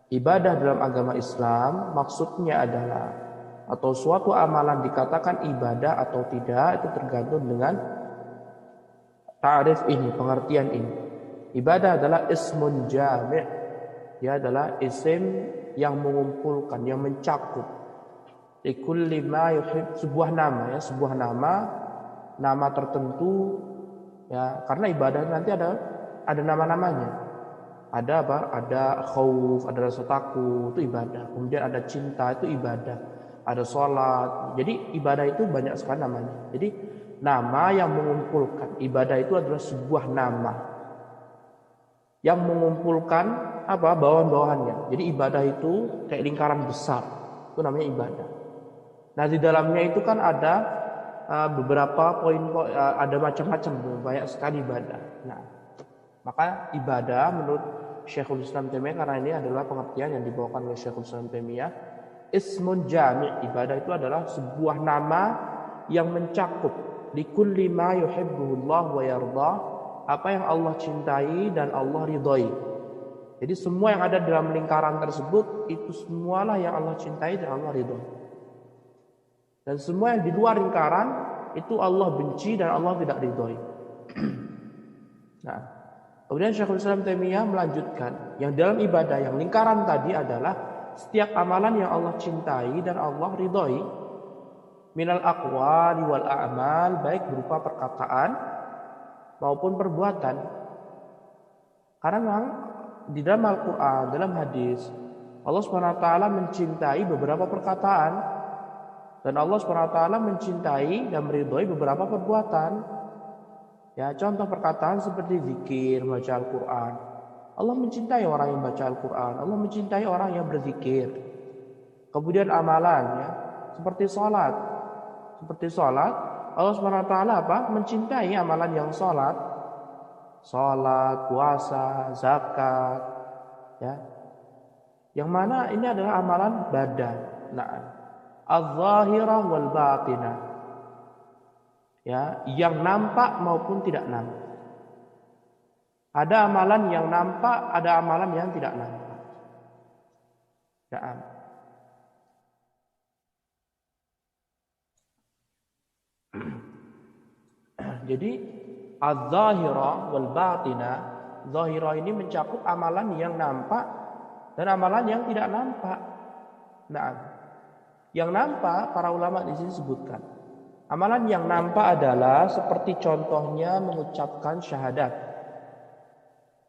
Ibadah dalam agama Islam maksudnya adalah, atau suatu amalan dikatakan ibadah atau tidak, itu tergantung dengan ta'rif ini, pengertian ini. Ibadah adalah ismun jami'. Dia adalah isim yang mengumpulkan, yang mencakup. Likulli ma yuhib, sebuah nama ya, sebuah nama tertentu ya, karena ibadah nanti ada nama-namanya. Ada apa? Ada khauf, ada rasa takut, itu ibadah. Kemudian ada cinta, itu ibadah. Ada sholat. Jadi ibadah itu banyak sekali namanya. Jadi nama yang mengumpulkan. Ibadah itu adalah sebuah nama yang mengumpulkan apa? Bawahan-bawahannya. Jadi ibadah itu kayak lingkaran besar. Itu namanya ibadah. Nah di dalamnya itu kan ada beberapa poin-poin, ada macam-macam, banyak sekali ibadah. Nah, maka ibadah menurut Syekhul Islam Taimiyah, karena ini adalah pengertian yang dibawakan oleh Syekhul Islam Taimiyah, ismun jami', ibadah itu adalah sebuah nama yang mencakup likulli ma yuhibbuhullah wa yardah, apa yang Allah cintai dan Allah ridhoi. Jadi semua yang ada dalam lingkaran tersebut itu semualah yang Allah cintai dan Allah ridhoi. Dan semua yang di luar lingkaran itu Allah benci dan Allah tidak ridhoi. Nah, kemudian Syekhul Islam Taimiyah melanjutkan, yang dalam ibadah yang lingkaran tadi adalah setiap amalan yang Allah cintai dan Allah ridhoi, minal aqwali wal a'mal, baik berupa perkataan maupun perbuatan. Karena memang di dalam Al-Quran, dalam hadis, Allah SWT mencintai beberapa perkataan dan Allah SWT mencintai dan meridhoi beberapa perbuatan. Ya, contoh perkataan seperti zikir, baca Al-Quran. Allah mencintai orang yang baca Al-Quran. Allah mencintai orang yang berzikir. Kemudian amalan, ya, seperti sholat. Seperti sholat, Allah SWT apa? Mencintai amalan yang sholat. Sholat, puasa, zakat. Ya. Yang mana ini adalah amalan badan. Nah, az-zahirah wal batinah. Ya, yang nampak maupun tidak nampak. Ada amalan yang nampak, ada amalan yang tidak nampak. Ya. Jadi az-zahirah wal batinah, zahirah ini mencakup amalan yang nampak dan amalan yang tidak nampak. Nah, yang nampak para ulama di sini sebutkan. Amalan yang nampak adalah seperti contohnya mengucapkan syahadat.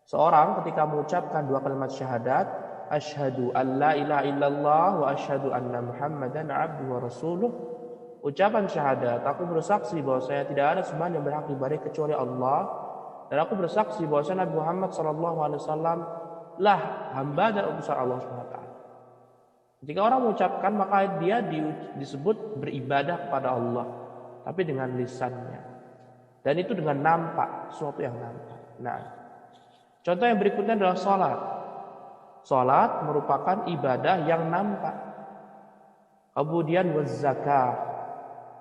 Seorang ketika mengucapkan dua kalimat syahadat, asyhadu an la ilaha illallah wa asyhadu anna Muhammadan abduhu wa rasuluh. Ucapan syahadat, aku bersaksi bahwa saya tidak ada sembahan yang berhak diibadahi kecuali Allah, dan aku bersaksi bahwa Nabi Muhammad SAW lah hamba dan utusan Allah SWT. Ketika orang mengucapkan, maka dia disebut beribadah kepada Allah, tapi dengan lisannya, dan itu dengan nampak, sesuatu yang nampak. Nah, contoh yang berikutnya adalah sholat. Sholat merupakan ibadah yang nampak. Kemudian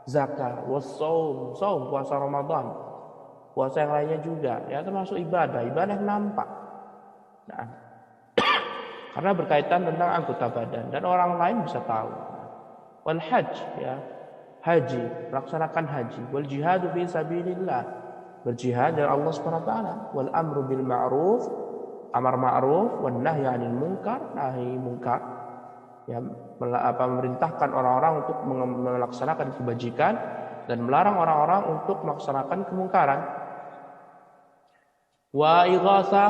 zakah, wassaum, puasa Ramadan, puasa yang lainnya juga, ya termasuk ibadah yang nampak. Nah, karena berkaitan tentang anggota badan dan orang lain bisa tahu. Wal hajj, ya, haji, melaksanakan haji. Wal jihadu fi sabilillah, berjihad dari Allah SWT. Wal amru bil ma'ruf, amar ma'ruf, wan nahyi 'anil munkar, nahi munkar. Ya, memerintahkan orang-orang untuk melaksanakan kebajikan dan melarang orang-orang untuk melaksanakan kemungkaran. Wa ighatsah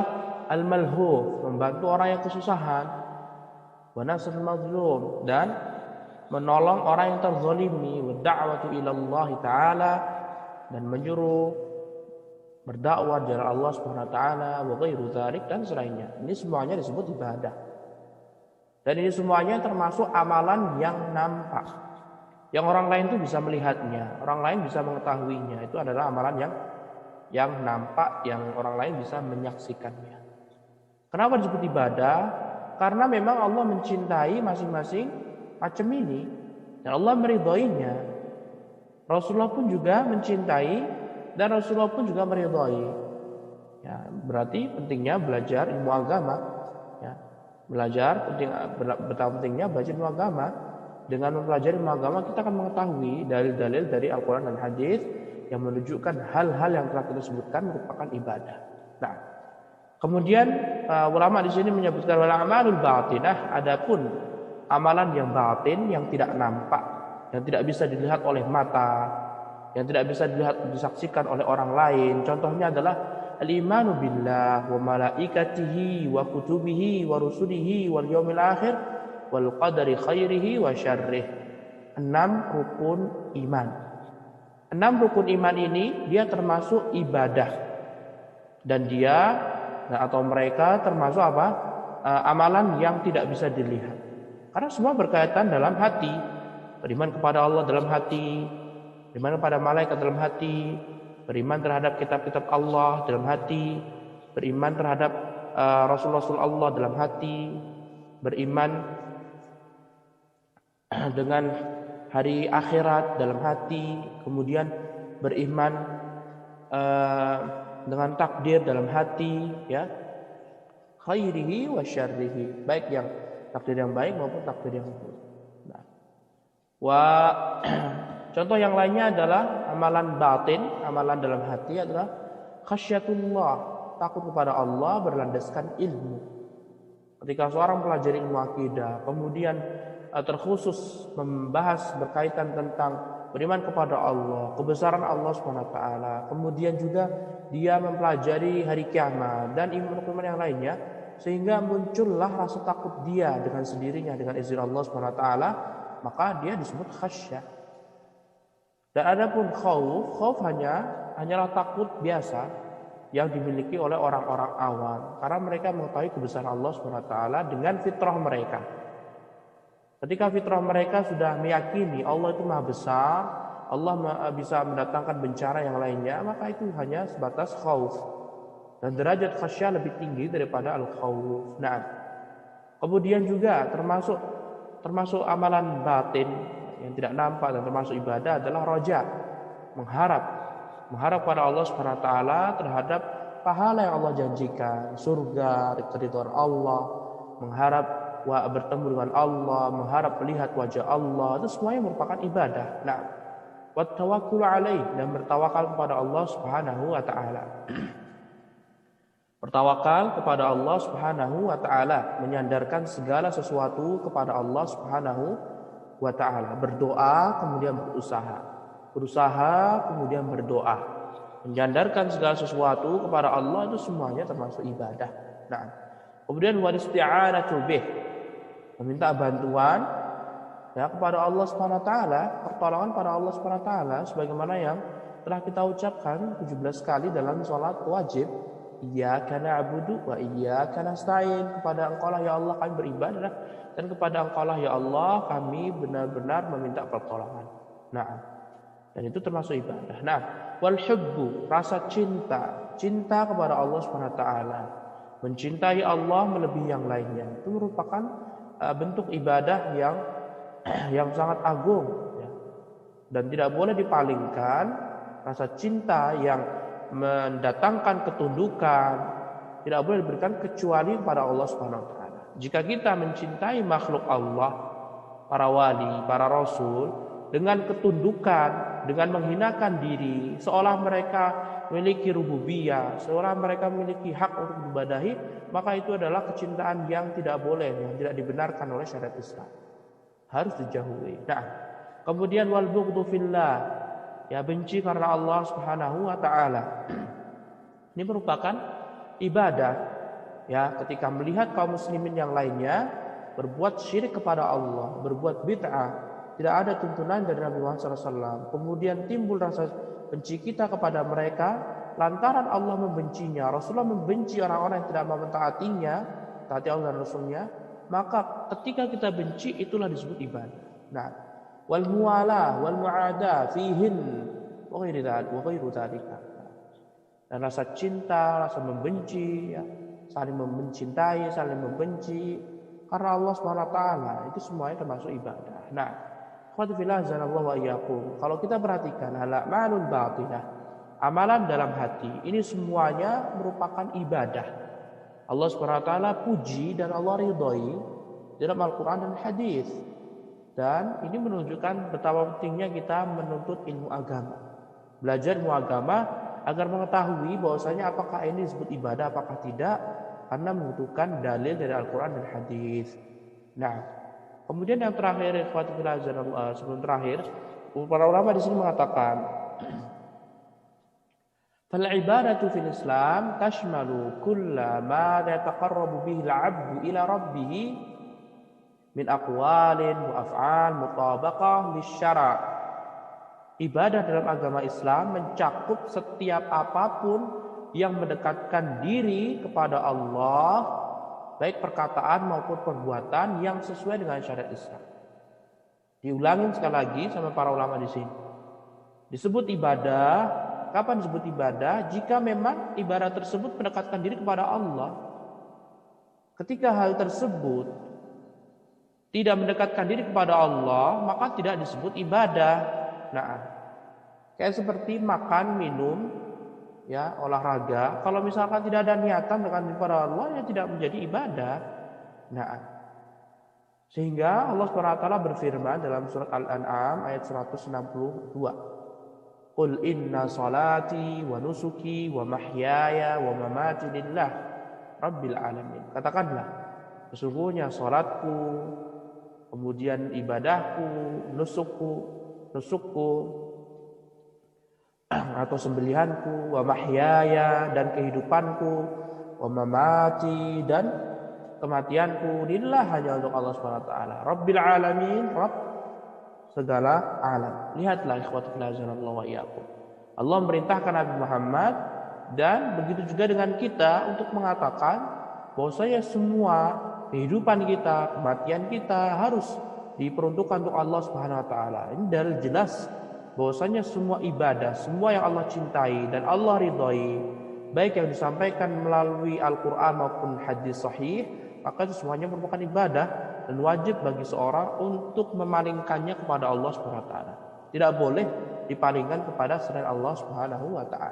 al-malhuf, membantu orang yang kesusahan. Wa nasrul mazlum, dan menolong orang yang terzalimi. Wa da'watu ila Allah Ta'ala, dan menyuruh berdakwah dari Allah Subhanahu wa taala, wa ghairu dzalik, dan selainnya. Ini semuanya disebut ibadah. Dan ini semuanya termasuk amalan yang nampak, yang orang lain itu bisa melihatnya, orang lain bisa mengetahuinya. Itu adalah amalan yang nampak, yang orang lain bisa menyaksikannya. Kenapa disebut ibadah? Karena memang Allah mencintai masing-masing macam ini, dan Allah meridhoinya. Rasulullah pun juga mencintai, dan Rasulullah pun juga meridhoi. Ya, berarti pentingnya belajar ilmu agama. Ya. Belajar penting, betapa pentingnya belajar ilmu agama. Dengan mempelajari ilmu agama kita akan mengetahui dalil-dalil dari Al-Quran dan Hadis yang menunjukkan hal-hal yang telah kita sebutkan merupakan ibadah. Nah, kemudian ulama di sini menyebutkan wal a'malul batinah, adapun amalan yang batin yang tidak nampak, yang tidak bisa dilihat oleh mata, yang tidak bisa disaksikan oleh orang lain. Contohnya adalah al-imanu billah wa malaikatihi wa kutubihi wa rusulihi wal yaumil akhir wal qadari khairihi wa syarrih. 6 rukun iman. 6 rukun iman ini dia termasuk ibadah. Dan dia atau mereka termasuk apa? Amalan yang tidak bisa dilihat. Karena semua berkaitan dalam hati. Beriman kepada Allah dalam hati, beriman kepada malaikat dalam hati, beriman terhadap kitab-kitab Allah dalam hati, beriman terhadap Rasul-Rasul Allah dalam hati, beriman dengan hari akhirat dalam hati, kemudian beriman dengan takdir dalam hati, ya, khairihi wa syarrihi, baik yang takdir yang baik maupun takdir yang buruk. Nah, contoh yang lainnya adalah amalan batin, amalan dalam hati adalah khasyatullah, takut kepada Allah berlandaskan ilmu. Ketika seorang pelajari ilmu akidah, kemudian terkhusus membahas berkaitan tentang beriman kepada Allah, kebesaran Allah SWT, kemudian juga dia mempelajari hari kiamat dan iman yang lainnya, sehingga muncullah rasa takut dia dengan sendirinya dengan izin Allah SWT, maka dia disebut khasyah. Dan adapun khauf hanyalah takut biasa yang dimiliki oleh orang-orang awam, karena mereka mengetahui kebesaran Allah SWT dengan fitrah mereka. Ketika fitrah mereka sudah meyakini Allah itu maha besar, Allah bisa mendatangkan bencana yang lainnya, maka itu hanya sebatas khauf. Dan derajat khasyah lebih tinggi daripada al-khauf. Nah, kemudian juga termasuk amalan batin yang tidak nampak dan termasuk ibadah adalah roja, mengharap pada Allah SWT terhadap pahala yang Allah janjikan, surga, keridhaan Allah, mengharap bertemu dengan Allah, mengharap melihat wajah Allah, itu semuanya merupakan ibadah. Nah, wa tawakkul alaih, dan bertawakal kepada Allah Subhanahu wa taala. Bertawakal kepada Allah Subhanahu wa taala, menyandarkan segala sesuatu kepada Allah Subhanahu wa taala. Berdoa kemudian berusaha kemudian berdoa. Menyandarkan segala sesuatu kepada Allah itu semuanya termasuk ibadah. Nah, kemudian wal isti'anatu bih, meminta bantuan ya kepada Allah Subhanahu wa taala, pertolongan pada Allah Subhanahu wa taala sebagaimana yang telah kita ucapkan 17 kali dalam salat wajib. Iyyaka na'budu wa iyyaka nasta'in, kepada Engkau lah ya Allah kami beribadah, dan kepada Engkau lah ya Allah kami benar-benar meminta pertolongan. Nah, dan itu termasuk ibadah. Nah, wal hubbu, rasa cinta kepada Allah Subhanahu wa taala, mencintai Allah melebihi yang lainnya, itu merupakan bentuk ibadah yang sangat agung, ya. Dan tidak boleh dipalingkan rasa cinta yang mendatangkan ketundukan, tidak boleh diberikan kecuali kepada Allah Subhanahu wa taala. Jika kita mencintai makhluk Allah, para wali, para rasul, dengan ketundukan, dengan menghinakan diri, seolah mereka memiliki rububiyah, seolah mereka memiliki hak untuk diibadahi, maka itu adalah kecintaan yang tidak boleh, yang tidak dibenarkan oleh syariat Islam. Harus dijauhi. Nah, kemudian wal bughdhu fillah, ya, benci karena Allah Subhanahu wa taala. Ini merupakan ibadah, ya, ketika melihat kaum muslimin yang lainnya berbuat syirik kepada Allah, berbuat bid'ah, tidak ada tuntunan dari Nabi Muhammad SAW, kemudian timbul rasa benci kita kepada mereka lantaran Allah membencinya, Rasulullah membenci orang-orang yang tidak mau mentaatinya, taati Allah dan Rasulnya, maka ketika kita benci itulah disebut ibadah. Nah, wal muwalah wal mu'ada fihin wa ghairu dzalika. Dan rasa cinta, rasa membenci, ya, saling mencintai, saling membenci karena Allah Subhanahu wa taala, itu semuanya termasuk ibadah. Nah, qad fillah zanallahu wa iyyakum. Kalau kita perhatikan al-a'malul batinah, amalan dalam hati, ini semuanya merupakan ibadah. Allah Subhanahu wa taala puji dan Allah ridhoi dalam Al-Qur'an dan hadis. Dan ini menunjukkan betapa pentingnya kita menuntut ilmu agama. Belajar ilmu agama agar mengetahui bahwasanya apakah ini disebut ibadah apakah tidak, karena membutuhkan dalil dari Al-Qur'an dan hadis. Nah, kemudian yang terakhir, sebelum terakhir, para ulama di sini mengatakan fal ibadatu fil Islam tashmalu kulla ma yataqarrabu bihi al-'abdu ila rabbih min aqwalin wa af'al mutabaqah lisyara'. Ibadah dalam agama Islam mencakup setiap apapun yang mendekatkan diri kepada Allah, baik perkataan maupun perbuatan yang sesuai dengan syariat Islam. Diulangin sekali lagi sama para ulama di sini. Disebut ibadah, kapan disebut ibadah? Jika memang ibadah tersebut mendekatkan diri kepada Allah. Ketika hal tersebut tidak mendekatkan diri kepada Allah, maka tidak disebut ibadah. Nah, kayak seperti makan, minum, ya, olahraga. Kalau misalkan tidak ada niatan mendekatkan diri kepada Allah, ya tidak menjadi ibadah. Nah, sehingga Allah SWT berfirman dalam surat Al-An'am ayat 162. Qul inna salati wa nusuki wa mahyaya wa mamati lillah rabbil alamin. Katakanlah, sesungguhnya salatku, kemudian ibadahku, nusukku atau sembelihanku, wa mahyaya dan kehidupanku, wa mamati dan kematianku, lillah hanya untuk Allah SWT. Rabbil alamin, Rabb segala alam. Lihatlah ikhwatu fillah azanallahu wa iyyakum. Allah memerintahkan Nabi Muhammad dan begitu juga dengan kita untuk mengatakan bahwasanya semua kehidupan kita, kematian kita harus diperuntukkan untuk Allah Subhanahu wa taala. Ini dalil jelas bahwasanya semua ibadah, semua yang Allah cintai dan Allah ridhai, baik yang disampaikan melalui Al-Qur'an maupun hadis sahih, maka itu semuanya merupakan ibadah dan wajib bagi seorang untuk memalingkannya kepada Allah Subhanahu wa taala. Tidak boleh dipalingkan kepada selain Allah Subhanahu wa taala.